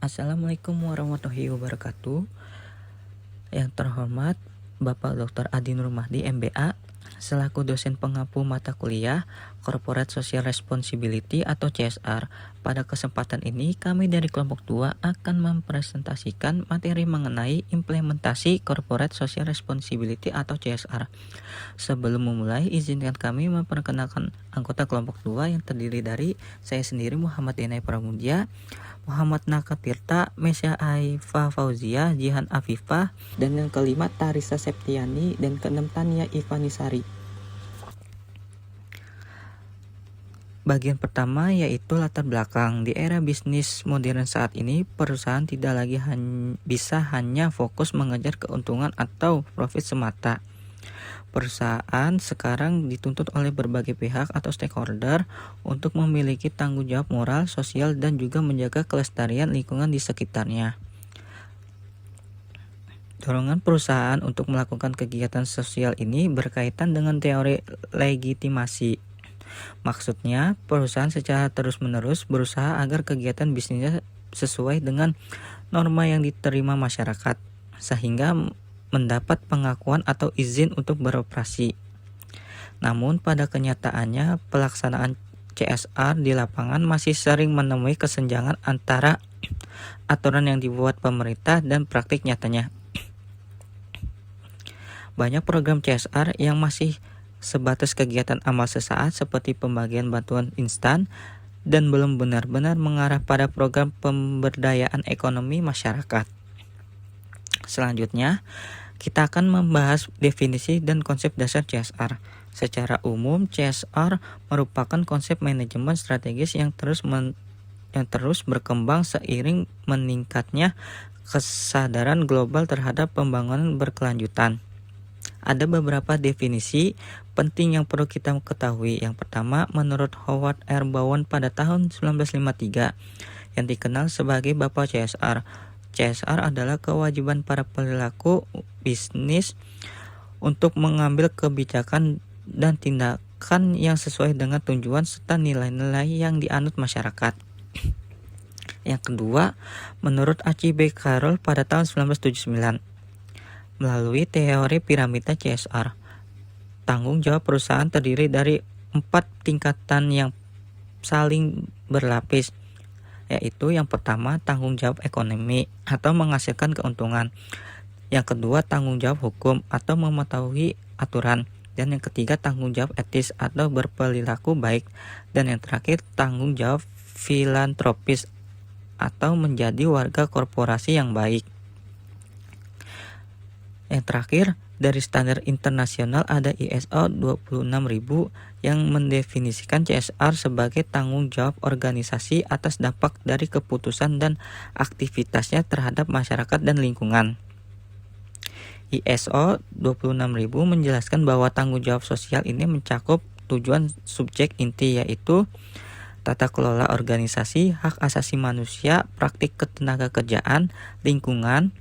Assalamualaikum warahmatullahi wabarakatuh. Yang terhormat Bapak Dr. Adi Nur Mahdi MBA selaku dosen pengampu mata kuliah Corporate Social Responsibility atau CSR. Pada kesempatan ini kami dari kelompok 2 akan mempresentasikan materi mengenai implementasi Corporate Social Responsibility atau CSR. Sebelum memulai, izinkan kami memperkenalkan anggota kelompok 2 yang terdiri dari saya sendiri Muhammad Inay Pramudia, Muhammad Naka Tirta, Mesya Aifa Fauzia, Jihan Afifah, dan yang kelima Tarisa Septiani, dan keenam Tania Ivanisari. Bagian pertama yaitu latar belakang. Di era bisnis modern saat ini, perusahaan tidak lagi bisa hanya fokus mengejar keuntungan atau profit semata. Perusahaan sekarang dituntut oleh berbagai pihak atau stakeholder untuk memiliki tanggung jawab moral, sosial, dan juga menjaga kelestarian lingkungan di sekitarnya. Dorongan perusahaan untuk melakukan kegiatan sosial ini berkaitan dengan teori legitimasi. Maksudnya, perusahaan secara terus-menerus berusaha agar kegiatan bisnisnya sesuai dengan norma yang diterima masyarakat, sehingga mendapat pengakuan atau izin untuk beroperasi. Namun pada kenyataannya pelaksanaan CSR di lapangan masih sering menemui kesenjangan antara aturan yang dibuat pemerintah dan praktik nyatanya. Banyak program CSR yang masih sebatas kegiatan amal sesaat seperti pembagian bantuan instan dan belum benar-benar mengarah pada program pemberdayaan ekonomi masyarakat. Selanjutnya, kita akan membahas definisi dan konsep dasar CSR. Secara umum, CSR merupakan konsep manajemen strategis yang terus berkembang seiring meningkatnya kesadaran global terhadap pembangunan berkelanjutan. Ada beberapa definisi penting yang perlu kita ketahui. Yang pertama, menurut Howard R. Bowen pada tahun 1953 yang dikenal sebagai Bapak CSR. CSR adalah kewajiban para pelaku bisnis untuk mengambil kebijakan dan tindakan yang sesuai dengan tujuan serta nilai-nilai yang dianut masyarakat. Yang kedua, menurut Archie B. Carroll pada tahun 1979, melalui teori piramida CSR, tanggung jawab perusahaan terdiri dari 4 tingkatan yang saling berlapis, yaitu yang pertama tanggung jawab ekonomi atau menghasilkan keuntungan, yang kedua tanggung jawab hukum atau mematuhi aturan, dan yang ketiga tanggung jawab etis atau berperilaku baik, dan yang terakhir tanggung jawab filantropis atau menjadi warga korporasi yang baik. Yang terakhir, dari standar internasional ada ISO 26000 yang mendefinisikan CSR sebagai tanggung jawab organisasi atas dampak dari keputusan dan aktivitasnya terhadap masyarakat dan lingkungan. ISO 26000 menjelaskan bahwa tanggung jawab sosial ini mencakup tujuan subjek inti, yaitu tata kelola organisasi, hak asasi manusia, praktik ketenaga kerjaan, lingkungan,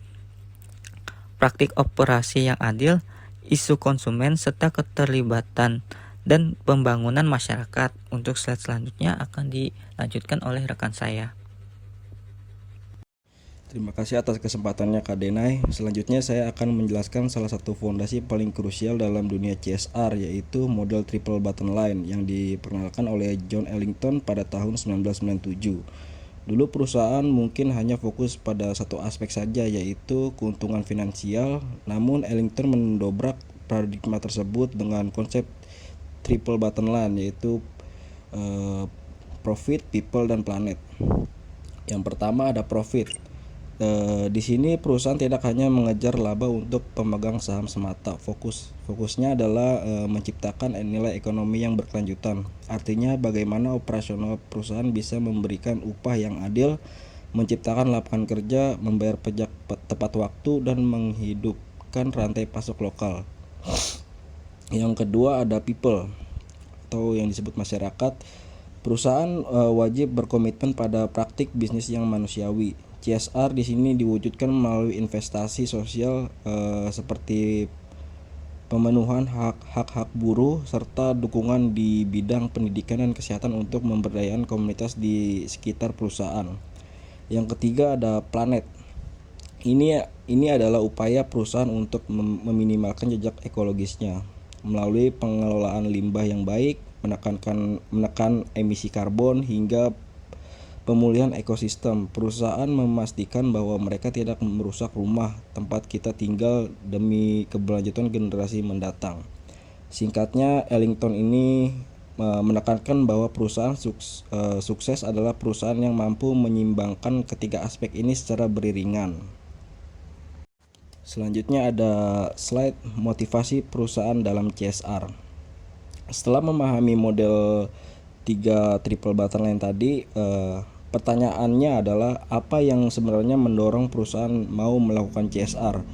praktik operasi yang adil, isu konsumen, serta keterlibatan dan pembangunan masyarakat. Untuk slide selanjutnya akan dilanjutkan oleh rekan saya. Terima kasih atas kesempatannya Kak Denai. Selanjutnya saya akan menjelaskan salah satu fondasi paling krusial dalam dunia CSR, yaitu model triple bottom line yang diperkenalkan oleh John Ellington pada tahun 1997. Dulu perusahaan mungkin hanya fokus pada satu aspek saja, yaitu keuntungan finansial. Namun Ellington mendobrak paradigma tersebut dengan konsep triple bottom line, yaitu profit, people, dan planet. Yang pertama ada profit. Di sini perusahaan tidak hanya mengejar laba untuk pemegang saham semata. Fokusnya adalah menciptakan nilai ekonomi yang berkelanjutan. Artinya bagaimana operasional perusahaan bisa memberikan upah yang adil, menciptakan lapangan kerja, membayar pajak tepat waktu, dan menghidupkan rantai pasok lokal. Yang kedua ada people atau yang disebut masyarakat. Perusahaan wajib berkomitmen pada praktik bisnis yang manusiawi. CSR di sini diwujudkan melalui investasi sosial seperti pemenuhan hak-hak buruh serta dukungan di bidang pendidikan dan kesehatan untuk memberdayakan komunitas di sekitar perusahaan. Yang ketiga ada planet. Ini adalah upaya perusahaan untuk meminimalkan jejak ekologisnya melalui pengelolaan limbah yang baik, menekan emisi karbon hingga pemulihan ekosistem. Perusahaan memastikan bahwa mereka tidak merusak rumah tempat kita tinggal demi keberlanjutan generasi mendatang. Singkatnya, Ellington ini menekankan bahwa perusahaan sukses adalah perusahaan yang mampu menyeimbangkan ketiga aspek ini secara beriringan. Selanjutnya ada slide motivasi perusahaan dalam CSR. Setelah memahami model 3 triple button line tadi, pertanyaannya adalah apa yang sebenarnya mendorong perusahaan mau melakukan CSR.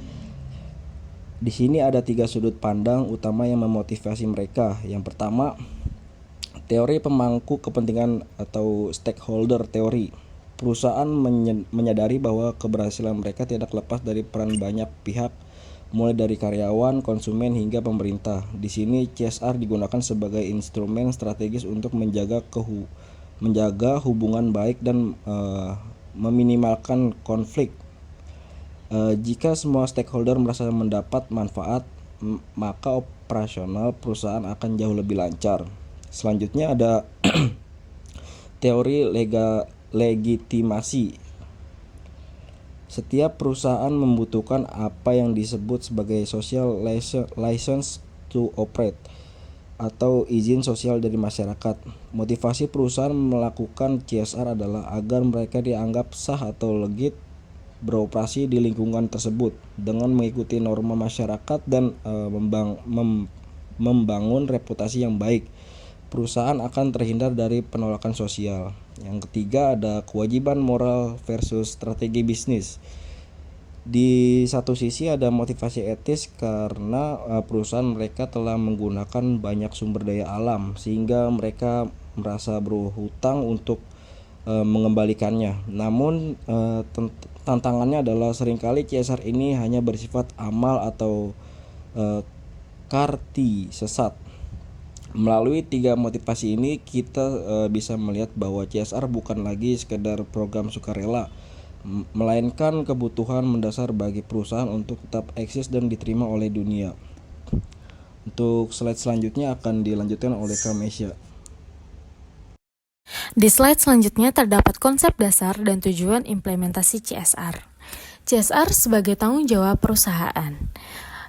Di sini ada 3 sudut pandang utama yang memotivasi mereka. Yang pertama, teori pemangku kepentingan atau stakeholder teori. Perusahaan menyadari bahwa keberhasilan mereka tidak lepas dari peran banyak pihak, mulai dari karyawan, konsumen, hingga pemerintah. Di sini CSR digunakan sebagai instrumen strategis untuk menjaga hubungan baik dan meminimalkan konflik. Jika semua stakeholder merasa mendapat manfaat, maka operasional perusahaan akan jauh lebih lancar. Selanjutnya ada teori legitimasi. Setiap perusahaan membutuhkan apa yang disebut sebagai social license to operate atau izin sosial dari masyarakat. Motivasi perusahaan melakukan CSR adalah agar mereka dianggap sah atau legit beroperasi di lingkungan tersebut dengan mengikuti norma masyarakat dan membangun reputasi yang baik. Perusahaan akan terhindar dari penolakan sosial. Yang ketiga ada kewajiban moral versus strategi bisnis. Di satu sisi ada motivasi etis karena perusahaan mereka telah menggunakan banyak sumber daya alam sehingga mereka merasa berhutang untuk mengembalikannya. Namun tantangannya adalah seringkali CSR ini hanya bersifat amal atau karti sesat. Melalui 3 motivasi ini kita bisa melihat bahwa CSR bukan lagi sekedar program sukarela, melainkan kebutuhan mendasar bagi perusahaan untuk tetap eksis dan diterima oleh dunia. Untuk slide selanjutnya akan dilanjutkan oleh Kamesha. Di slide selanjutnya terdapat konsep dasar dan tujuan implementasi CSR. CSR sebagai tanggung jawab perusahaan.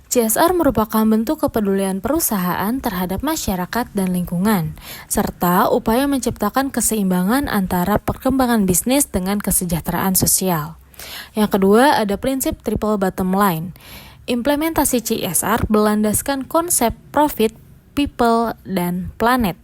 CSR merupakan bentuk kepedulian perusahaan terhadap masyarakat dan lingkungan, serta upaya menciptakan keseimbangan antara perkembangan bisnis dengan kesejahteraan sosial. Yang kedua, ada prinsip triple bottom line. Implementasi CSR berlandaskan konsep profit, people, dan planet,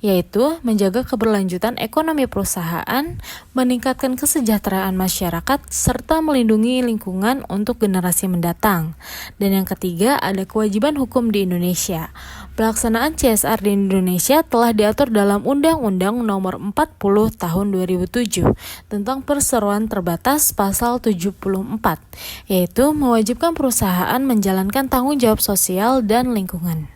yaitu menjaga keberlanjutan ekonomi perusahaan, meningkatkan kesejahteraan masyarakat, serta melindungi lingkungan untuk generasi mendatang. Dan yang ketiga, ada kewajiban hukum di Indonesia. Pelaksanaan CSR di Indonesia telah diatur dalam Undang-Undang Nomor 40 Tahun 2007 tentang perseroan terbatas pasal 74, yaitu mewajibkan perusahaan menjalankan tanggung jawab sosial dan lingkungan.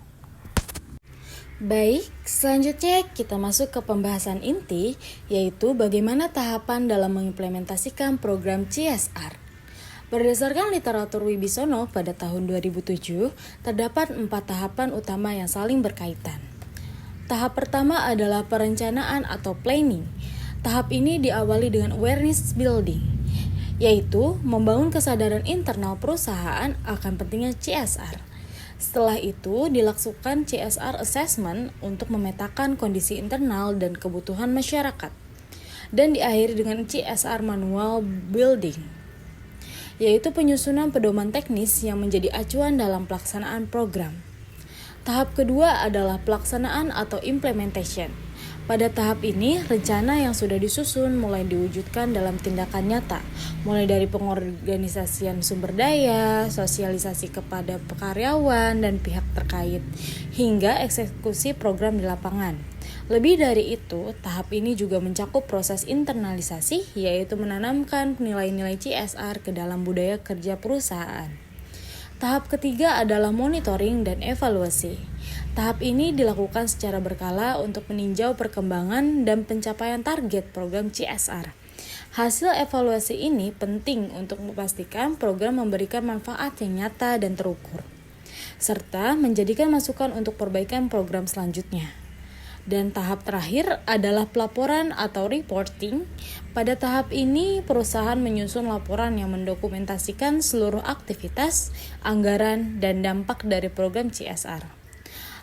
Baik, selanjutnya kita masuk ke pembahasan inti, yaitu bagaimana tahapan dalam mengimplementasikan program CSR. Berdasarkan literatur Wibisono pada tahun 2007, terdapat 4 tahapan utama yang saling berkaitan. Tahap pertama adalah perencanaan atau planning. Tahap ini diawali dengan awareness building, yaitu membangun kesadaran internal perusahaan akan pentingnya CSR. Setelah itu, dilakukan CSR assessment untuk memetakan kondisi internal dan kebutuhan masyarakat. Dan diakhiri dengan CSR manual building, yaitu penyusunan pedoman teknis yang menjadi acuan dalam pelaksanaan program. Tahap kedua adalah pelaksanaan atau implementation. Pada tahap ini, rencana yang sudah disusun mulai diwujudkan dalam tindakan nyata, mulai dari pengorganisasian sumber daya, sosialisasi kepada karyawan dan pihak terkait, hingga eksekusi program di lapangan. Lebih dari itu, tahap ini juga mencakup proses internalisasi, yaitu menanamkan nilai-nilai CSR ke dalam budaya kerja perusahaan. Tahap ketiga adalah monitoring dan evaluasi. Tahap ini dilakukan secara berkala untuk meninjau perkembangan dan pencapaian target program CSR. Hasil evaluasi ini penting untuk memastikan program memberikan manfaat yang nyata dan terukur, serta menjadikan masukan untuk perbaikan program selanjutnya. Dan tahap terakhir adalah pelaporan atau reporting. Pada tahap ini, perusahaan menyusun laporan yang mendokumentasikan seluruh aktivitas, anggaran, dan dampak dari program CSR.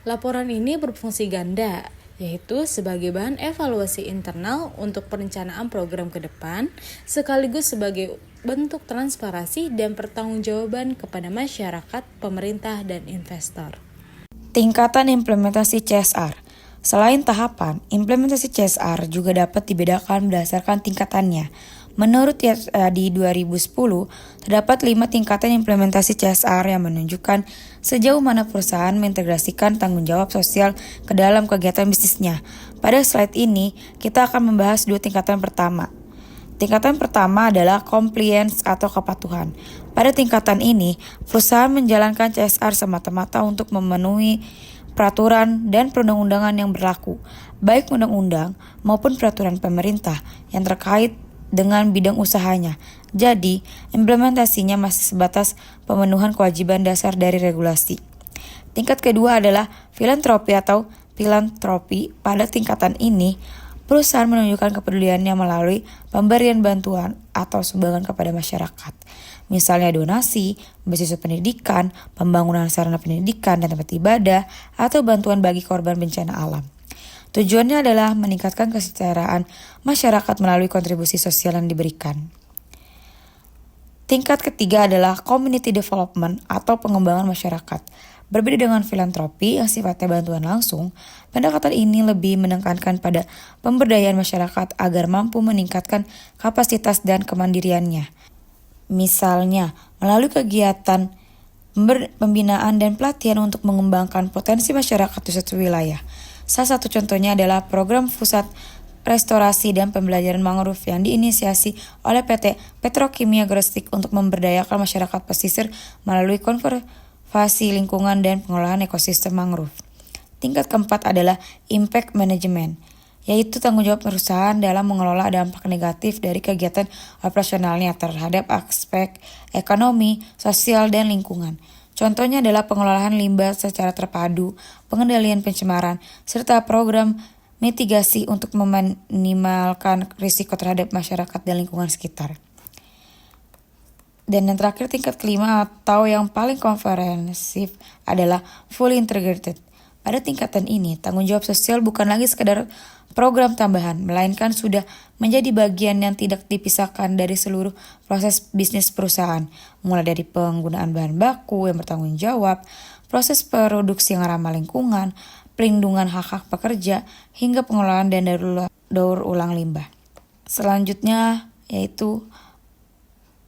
Laporan ini berfungsi ganda, yaitu sebagai bahan evaluasi internal untuk perencanaan program ke depan, sekaligus sebagai bentuk transparansi dan pertanggungjawaban kepada masyarakat, pemerintah, dan investor. Tingkatan implementasi CSR. Selain tahapan, implementasi CSR juga dapat dibedakan berdasarkan tingkatannya. Menurut di 2010, terdapat 5 tingkatan implementasi CSR yang menunjukkan sejauh mana perusahaan mengintegrasikan tanggung jawab sosial ke dalam kegiatan bisnisnya. Pada slide ini, kita akan membahas 2 tingkatan pertama. Tingkatan pertama adalah compliance atau kepatuhan. Pada tingkatan ini, perusahaan menjalankan CSR semata-mata untuk memenuhi peraturan dan perundang-undangan yang berlaku, baik undang-undang maupun peraturan pemerintah yang terkait dengan bidang usahanya. Jadi, implementasinya masih sebatas pemenuhan kewajiban dasar dari regulasi. Tingkat kedua adalah filantropi atau filantropi. Pada tingkatan ini, perusahaan menunjukkan kepeduliannya melalui pemberian bantuan atau sumbangan kepada masyarakat. Misalnya donasi, beasiswa pendidikan, pembangunan sarana pendidikan dan tempat ibadah, atau bantuan bagi korban bencana alam. Tujuannya adalah meningkatkan kesejahteraan masyarakat melalui kontribusi sosial yang diberikan. Tingkat ketiga adalah community development atau pengembangan masyarakat. Berbeda dengan filantropi yang sifatnya bantuan langsung, pendekatan ini lebih menekankan pada pemberdayaan masyarakat agar mampu meningkatkan kapasitas dan kemandiriannya. Misalnya, melalui kegiatan pembinaan dan pelatihan untuk mengembangkan potensi masyarakat di suatu wilayah. Salah satu contohnya adalah program Pusat Restorasi dan Pembelajaran Mangrove yang diinisiasi oleh PT Petrokimia Gresik untuk memberdayakan masyarakat pesisir melalui konservasi lingkungan dan pengelolaan ekosistem mangrove. Tingkat keempat adalah impact management, yaitu tanggung jawab perusahaan dalam mengelola dampak negatif dari kegiatan operasionalnya terhadap aspek ekonomi, sosial, dan lingkungan. Contohnya adalah pengelolaan limbah secara terpadu, pengendalian pencemaran, serta program mitigasi untuk meminimalkan risiko terhadap masyarakat dan lingkungan sekitar. Dan yang terakhir, tingkat kelima atau yang paling komprehensif adalah fully integrated. Pada tingkatan ini, tanggung jawab sosial bukan lagi sekadar program tambahan, melainkan sudah menjadi bagian yang tidak dipisahkan dari seluruh proses bisnis perusahaan, mulai dari penggunaan bahan baku yang bertanggung jawab, proses produksi yang ramah lingkungan, pelindungan hak-hak pekerja, hingga pengelolaan dan daur ulang limbah. Selanjutnya yaitu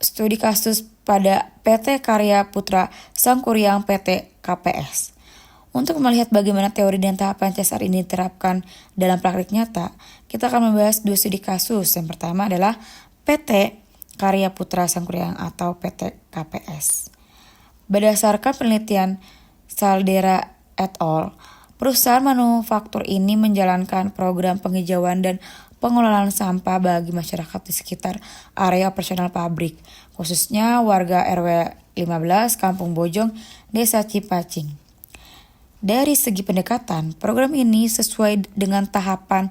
studi kasus pada PT Karya Putra Sangkuriang PT KPS. Untuk melihat bagaimana teori dan tahapan CSR ini diterapkan dalam praktik nyata, kita akan membahas 2 studi kasus. Yang pertama adalah PT Karya Putra Sangkuriang atau PT KPS. Berdasarkan penelitian Saldera et al., perusahaan manufaktur ini menjalankan program penghijauan dan pengelolaan sampah bagi masyarakat di sekitar area operasional pabrik, khususnya warga RW 15 Kampung Bojong, Desa Cipacing. Dari segi pendekatan, program ini sesuai dengan tahapan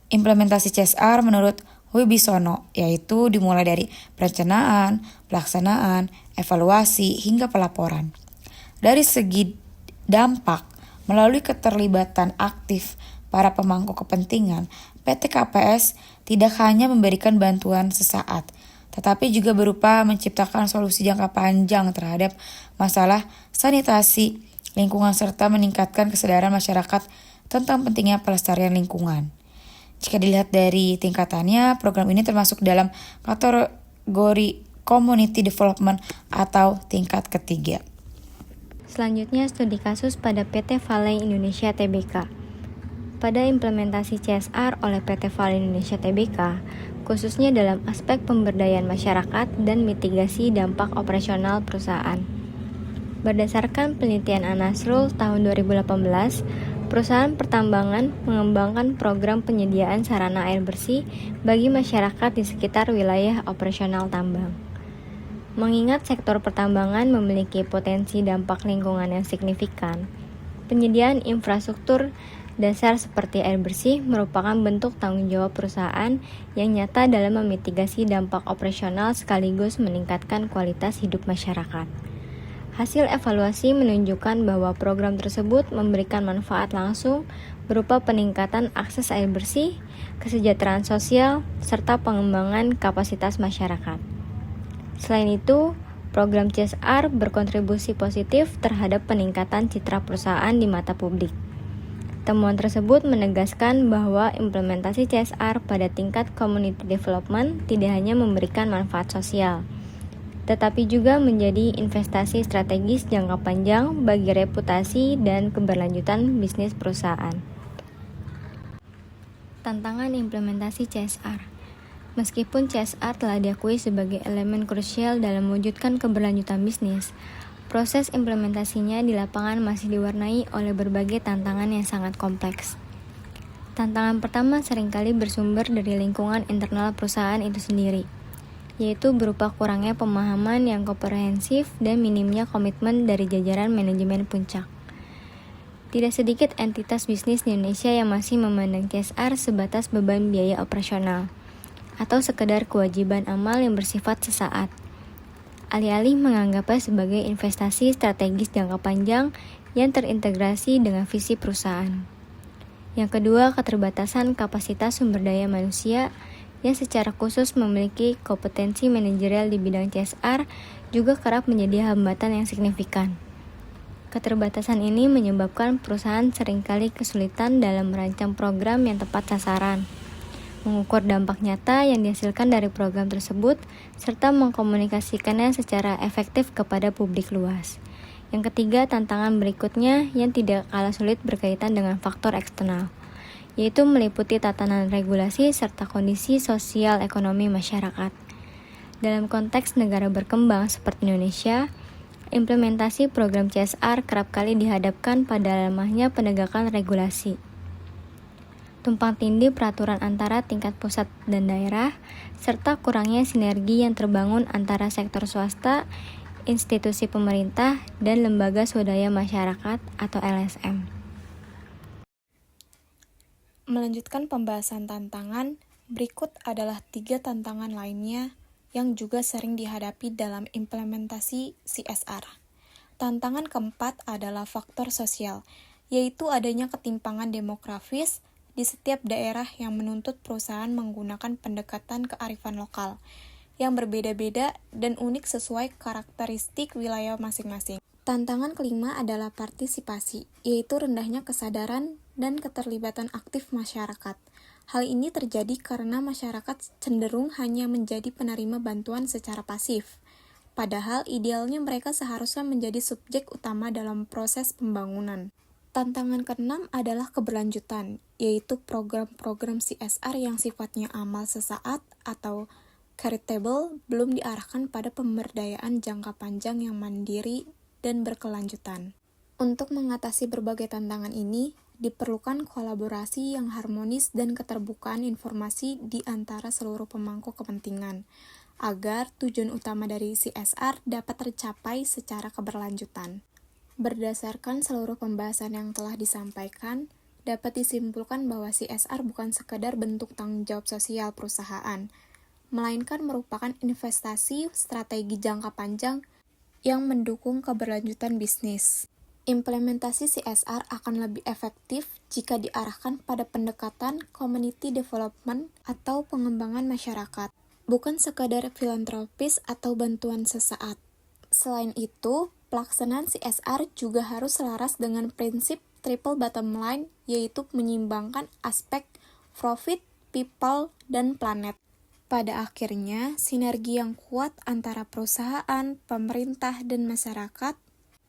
implementasi CSR menurut Wibisono, yaitu dimulai dari perencanaan, pelaksanaan, evaluasi, hingga pelaporan. Dari segi dampak, melalui keterlibatan aktif para pemangku kepentingan, PT KPS tidak hanya memberikan bantuan sesaat, tetapi juga berupa menciptakan solusi jangka panjang terhadap masalah sanitasi lingkungan serta meningkatkan kesadaran masyarakat tentang pentingnya pelestarian lingkungan. Jika dilihat dari tingkatannya, program ini termasuk dalam kategori community development atau tingkat ketiga. Selanjutnya, studi kasus pada PT Valley Indonesia Tbk. Pada implementasi CSR oleh PT Valley Indonesia Tbk, khususnya dalam aspek pemberdayaan masyarakat dan mitigasi dampak operasional perusahaan. Berdasarkan penelitian Anasrul tahun 2018, Perusahaan pertambangan mengembangkan program penyediaan sarana air bersih bagi masyarakat di sekitar wilayah operasional tambang. Mengingat sektor pertambangan memiliki potensi dampak lingkungan yang signifikan, penyediaan infrastruktur dasar seperti air bersih merupakan bentuk tanggung jawab perusahaan yang nyata dalam memitigasi dampak operasional sekaligus meningkatkan kualitas hidup masyarakat. Hasil evaluasi menunjukkan bahwa program tersebut memberikan manfaat langsung berupa peningkatan akses air bersih, kesejahteraan sosial, serta pengembangan kapasitas masyarakat. Selain itu, program CSR berkontribusi positif terhadap peningkatan citra perusahaan di mata publik. Temuan tersebut menegaskan bahwa implementasi CSR pada tingkat community development tidak hanya memberikan manfaat sosial, tetapi juga menjadi investasi strategis jangka panjang bagi reputasi dan keberlanjutan bisnis perusahaan. Tantangan implementasi CSR. Meskipun CSR telah diakui sebagai elemen krusial dalam mewujudkan keberlanjutan bisnis, proses implementasinya di lapangan masih diwarnai oleh berbagai tantangan yang sangat kompleks. Tantangan pertama seringkali bersumber dari lingkungan internal perusahaan itu sendiri, yaitu berupa kurangnya pemahaman yang komprehensif dan minimnya komitmen dari jajaran manajemen puncak. Tidak sedikit entitas bisnis di Indonesia yang masih memandang CSR sebatas beban biaya operasional, atau sekedar kewajiban amal yang bersifat sesaat, alih-alih menganggapnya sebagai investasi strategis jangka panjang yang terintegrasi dengan visi perusahaan. Yang kedua, keterbatasan kapasitas sumber daya manusia yang secara khusus memiliki kompetensi manajerial di bidang CSR juga kerap menjadi hambatan yang signifikan. Keterbatasan ini menyebabkan perusahaan seringkali kesulitan dalam merancang program yang tepat sasaran, mengukur dampak nyata yang dihasilkan dari program tersebut, serta mengkomunikasikannya secara efektif kepada publik luas. Yang ketiga, tantangan berikutnya yang tidak kalah sulit berkaitan dengan faktor eksternal, yaitu meliputi tatanan regulasi serta kondisi sosial ekonomi masyarakat. Dalam konteks negara berkembang seperti Indonesia, implementasi program CSR kerap kali dihadapkan pada lemahnya penegakan regulasi, tumpang tindih peraturan antara tingkat pusat dan daerah, serta kurangnya sinergi yang terbangun antara sektor swasta, institusi pemerintah, dan lembaga swadaya masyarakat atau LSM. Melanjutkan pembahasan tantangan, berikut adalah 3 tantangan lainnya yang juga sering dihadapi dalam implementasi CSR. Tantangan keempat adalah faktor sosial, yaitu adanya ketimpangan demografis di setiap daerah yang menuntut perusahaan menggunakan pendekatan kearifan lokal yang berbeda-beda dan unik sesuai karakteristik wilayah masing-masing. Tantangan kelima adalah partisipasi, yaitu rendahnya kesadaran dan keterlibatan aktif masyarakat. Hal ini terjadi karena masyarakat cenderung hanya menjadi penerima bantuan secara pasif, padahal idealnya mereka seharusnya menjadi subjek utama dalam proses pembangunan. Tantangan keenam adalah keberlanjutan, yaitu program-program CSR yang sifatnya amal sesaat atau charitable belum diarahkan pada pemberdayaan jangka panjang yang mandiri dan berkelanjutan. Untuk mengatasi berbagai tantangan ini, diperlukan kolaborasi yang harmonis dan keterbukaan informasi di antara seluruh pemangku kepentingan, agar tujuan utama dari CSR dapat tercapai secara keberlanjutan. Berdasarkan seluruh pembahasan yang telah disampaikan, dapat disimpulkan bahwa CSR bukan sekedar bentuk tanggung jawab sosial perusahaan, melainkan merupakan investasi strategi jangka panjang yang mendukung keberlanjutan bisnis. Implementasi CSR akan lebih efektif jika diarahkan pada pendekatan community development atau pengembangan masyarakat, bukan sekadar filantropis atau bantuan sesaat. Selain itu, pelaksanaan CSR juga harus selaras dengan prinsip triple bottom line, yaitu menyeimbangkan aspek profit, people, dan planet. Pada akhirnya, sinergi yang kuat antara perusahaan, pemerintah, dan masyarakat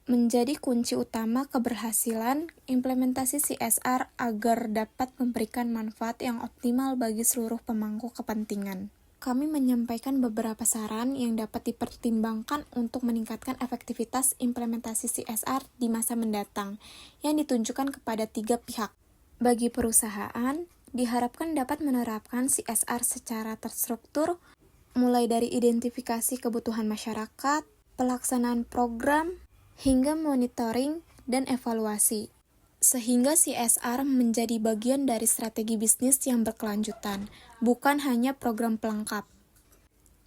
menjadi kunci utama keberhasilan implementasi CSR agar dapat memberikan manfaat yang optimal bagi seluruh pemangku kepentingan. kami menyampaikan beberapa saran yang dapat dipertimbangkan untuk meningkatkan efektivitas implementasi CSR di masa mendatang, yang ditunjukkan kepada 3 pihak. Bagi perusahaan, diharapkan dapat menerapkan CSR secara terstruktur, mulai dari identifikasi kebutuhan masyarakat, pelaksanaan program, hingga monitoring dan evaluasi, sehingga CSR menjadi bagian dari strategi bisnis yang berkelanjutan, bukan hanya program pelengkap.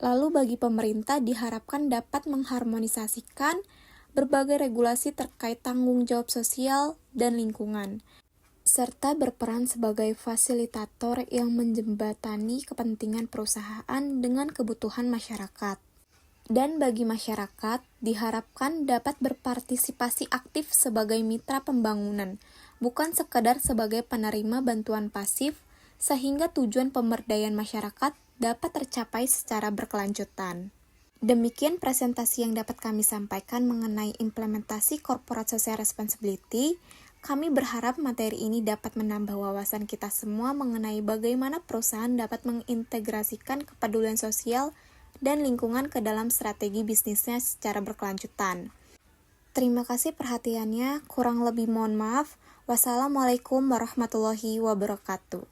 Lalu bagi pemerintah diharapkan dapat mengharmonisasikan berbagai regulasi terkait tanggung jawab sosial dan lingkungan, serta berperan sebagai fasilitator yang menjembatani kepentingan perusahaan dengan kebutuhan masyarakat. Dan bagi masyarakat, diharapkan dapat berpartisipasi aktif sebagai mitra pembangunan, bukan sekedar sebagai penerima bantuan pasif, sehingga tujuan pemberdayaan masyarakat dapat tercapai secara berkelanjutan. Demikian presentasi yang dapat kami sampaikan mengenai implementasi Corporate Social Responsibility. Kami berharap materi ini dapat menambah wawasan kita semua mengenai bagaimana perusahaan dapat mengintegrasikan kepedulian sosial dan lingkungan ke dalam strategi bisnisnya secara berkelanjutan. Terima kasih perhatiannya, kurang lebih mohon maaf. Wassalamualaikum warahmatullahi wabarakatuh.